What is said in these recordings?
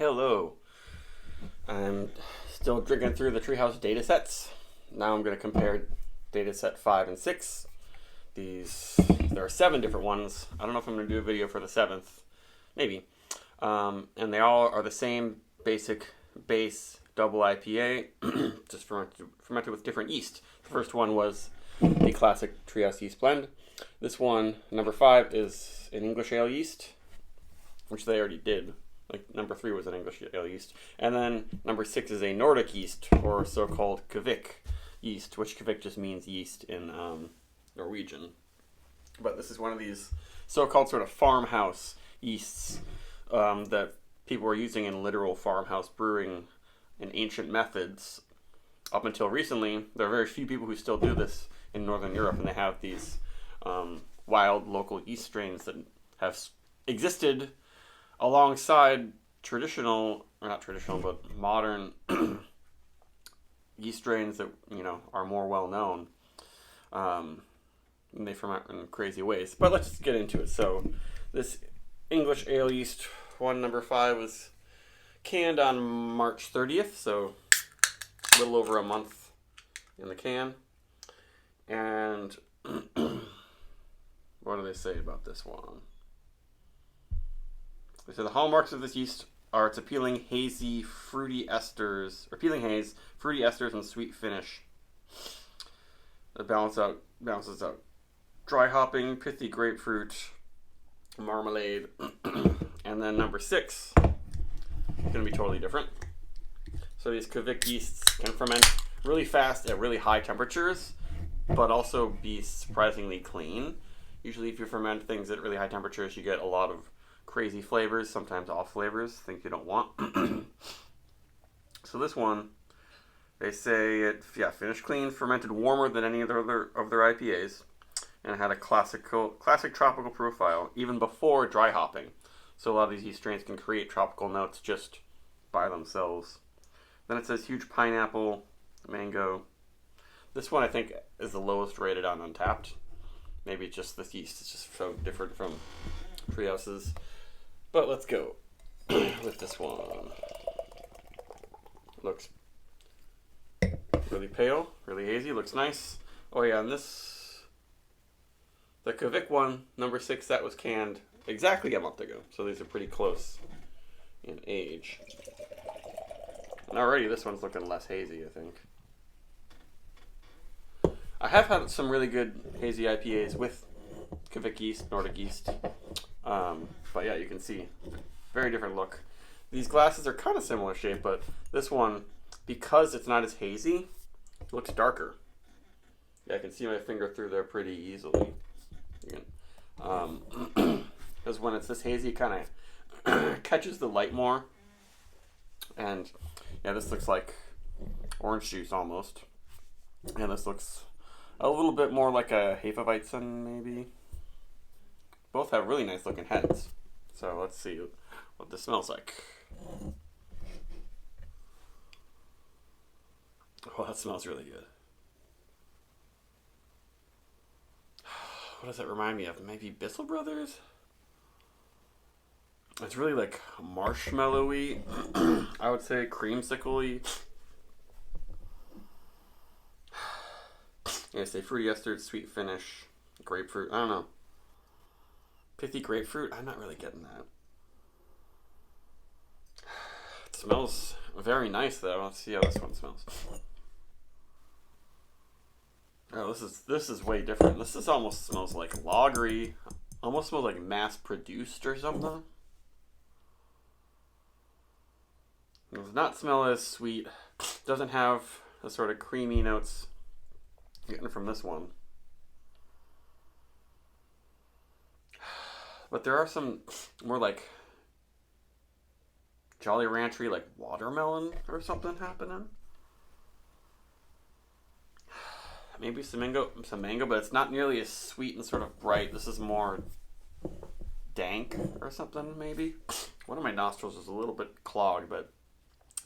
Hello. I'm still drinking through the Treehouse data sets. Now I'm going to compare data set 5 and 6. There are 7 different ones. I don't know if I'm going to do a video for the 7th. Maybe. And they all are the same basic base double IPA, just fermented with different yeast. The first one was the classic Treehouse yeast blend. This one, number 5, is an English ale yeast, which they already did. Like number 3 was an English ale yeast. And then number 6 is a Nordic yeast, or so-called Kvik yeast, which Kvik just means yeast in Norwegian. But this is one of these so-called sort of farmhouse yeasts that people were using in literal farmhouse brewing in ancient methods. Up until recently, there are very few people who still do this in Northern Europe, and they have these wild local yeast strains that have existed alongside modern yeast strains that, are more well known. And they ferment in crazy ways. But let's just get into it. So this English ale yeast one, number 5, was canned on March 30th, so a little over a month in the can. And what do they say about this one? They say the hallmarks of this yeast are its appealing hazy, fruity esters, or appealing haze, fruity esters, and sweet finish. It balances out dry hopping, pithy grapefruit, marmalade, and then number 6 is going to be totally different. So these Kvik yeasts can ferment really fast at really high temperatures, but also be surprisingly clean. Usually if you ferment things at really high temperatures, you get a lot of crazy flavors, sometimes off flavors, things you don't want. So this one, they say it finished clean, fermented warmer than any of their IPAs, and it had a classic tropical profile even before dry hopping. So a lot of these yeast strains can create tropical notes just by themselves. Then it says huge pineapple, mango. This one I think is the lowest rated on Untapped. Maybe just this yeast is just so different from Treehouse's. But let's go with this one. Looks really pale, really hazy, looks nice. Oh yeah, and the Kvik one, number 6, that was canned exactly a month ago. So these are pretty close in age. And already this one's looking less hazy, I think. I have had some really good hazy IPAs with Kvik yeast, Nordic yeast. But yeah, you can see, very different look. These glasses are kind of similar shape, but this one, because it's not as hazy, looks darker. Yeah, I can see my finger through there pretty easily. Because when it's this hazy, it kind of catches the light more. And yeah, this looks like orange juice almost. And this looks a little bit more like a Hefeweizen, maybe. Both have really nice looking heads. So let's see what this smells like. Oh, that smells really good. What does that remind me of? Maybe Bissell Brothers? It's really like marshmallowy. I would say creamsicle-y. Yeah, say fruity esters, sweet finish, grapefruit. I don't know. Pithy grapefruit? I'm not really getting that. It smells very nice though. Let's see how this one smells. Oh, this is way different. This almost smells like lagery. Almost smells like mass produced or something. It does not smell as sweet. Doesn't have the sort of creamy notes you're getting from this one. But there are some more like Jolly Ranchery, like watermelon or something happening. Maybe some mango, but it's not nearly as sweet and sort of bright. This is more dank or something, maybe. One of my nostrils is a little bit clogged, but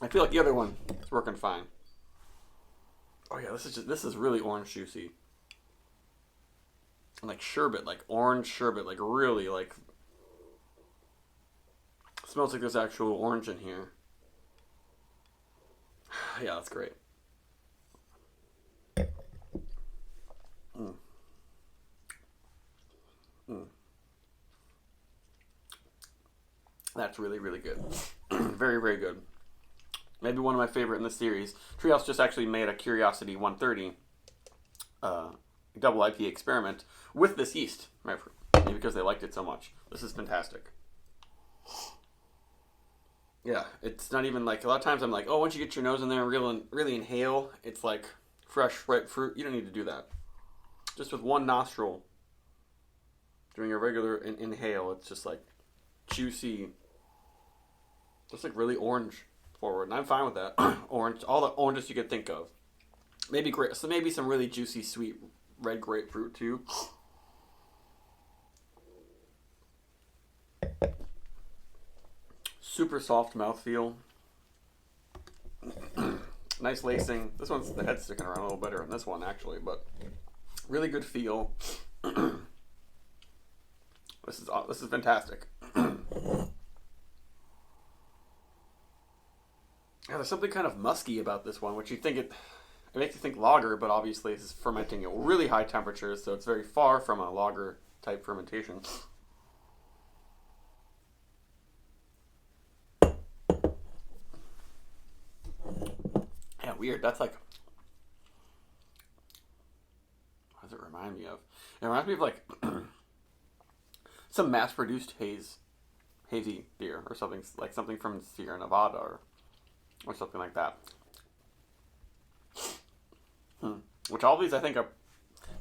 I feel like the other one is working fine. Oh yeah, this is really orange juicy. Like sherbet, like orange sherbet, like really like It smells like there's actual orange in here. Yeah, that's great. Mm. Mm. That's really, really good. Very, very good. Maybe one of my favorite in this series. Treehouse just actually made a Curiosity 130 double IPA experiment with this yeast, right? Maybe because they liked it so much. This is fantastic. Yeah, it's not even like, a lot of times I'm like, oh, once you get your nose in there and really inhale, it's like fresh, ripe fruit. You don't need to do that. Just with one nostril, doing a regular inhale, it's just like juicy, just like really orange forward. And I'm fine with that. Orange, all the oranges you could think of. Maybe so maybe some really juicy, sweet red grapefruit too. Super soft mouthfeel. Nice lacing. This one's, the head's sticking around a little better than this one actually, but really good feel. This is fantastic. Yeah, there's something kind of musky about this one, which you think it makes you think lager, but obviously this is fermenting at really high temperatures, so it's very far from a lager type fermentation. Yeah, weird. That's like, what does it remind me of? It reminds me of like some mass-produced hazy beer or something, like something from Sierra Nevada or something like that. Which all these I think are,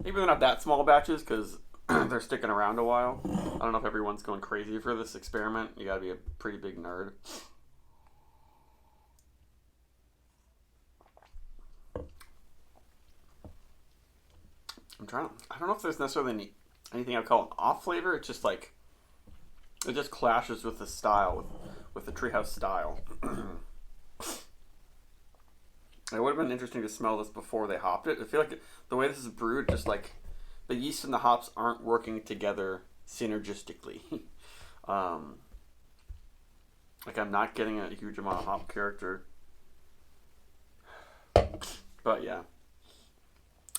maybe they're not that small batches because they're sticking around a while. I don't know if everyone's going crazy for this experiment. You gotta be a pretty big nerd. I don't know if there's necessarily anything I'd call an off flavor. It's just like, it just clashes with the style, with the Treehouse style. It would have been interesting to smell this before they hopped it. I feel like the way this is brewed, just like the yeast and the hops aren't working together synergistically. Like I'm not getting a huge amount of hop character. But yeah,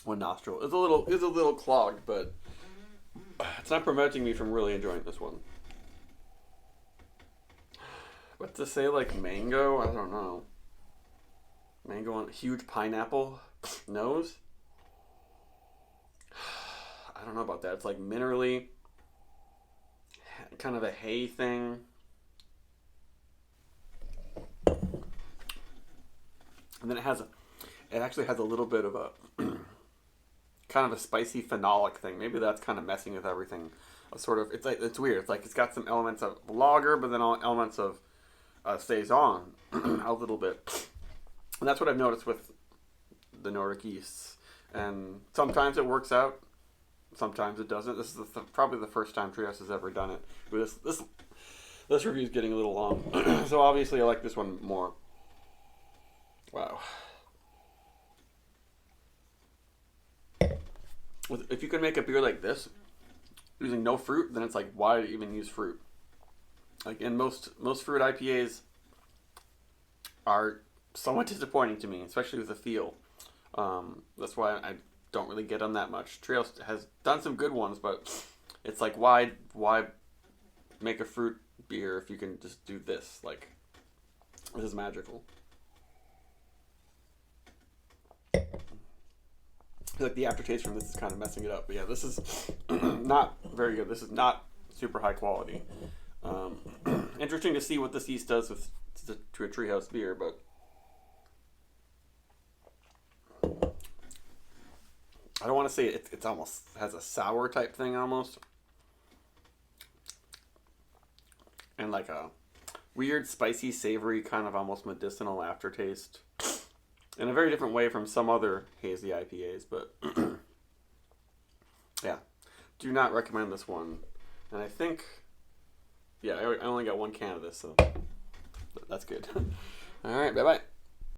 one nostril is a little clogged, but it's not preventing me from really enjoying this one. But to say like mango, I don't know. Mango on huge pineapple nose. I don't know about that. It's like minerally, kind of a hay thing. And then it actually has a little bit of a kind of a spicy phenolic thing. Maybe that's kind of messing with everything. It's weird. It's like it's got some elements of lager, but then all elements of saison a little bit. And that's what I've noticed with the Nordic yeasts. And sometimes it works out, sometimes it doesn't. This is probably the first time Treehouse has ever done it. But this review is getting a little long, so obviously I like this one more. Wow. If you can make a beer like this using no fruit, then it's like, why even use fruit? Like, in most fruit IPAs are somewhat disappointing to me, especially with the feel. That's why I don't really get them that much. Treehouse has done some good ones, but it's like, why make a fruit beer if you can just do this? Like, this is magical. I feel like the aftertaste from this is kind of messing it up. But yeah, this is not very good. This is not super high quality. Interesting to see what this yeast does to a Treehouse beer, but I don't want to say it's almost has a sour type thing almost, and like a weird spicy savory kind of almost medicinal aftertaste in a very different way from some other hazy IPAs. But yeah, do not recommend this one. And I think, yeah, I only got one can of this, so that's good. All right, bye bye.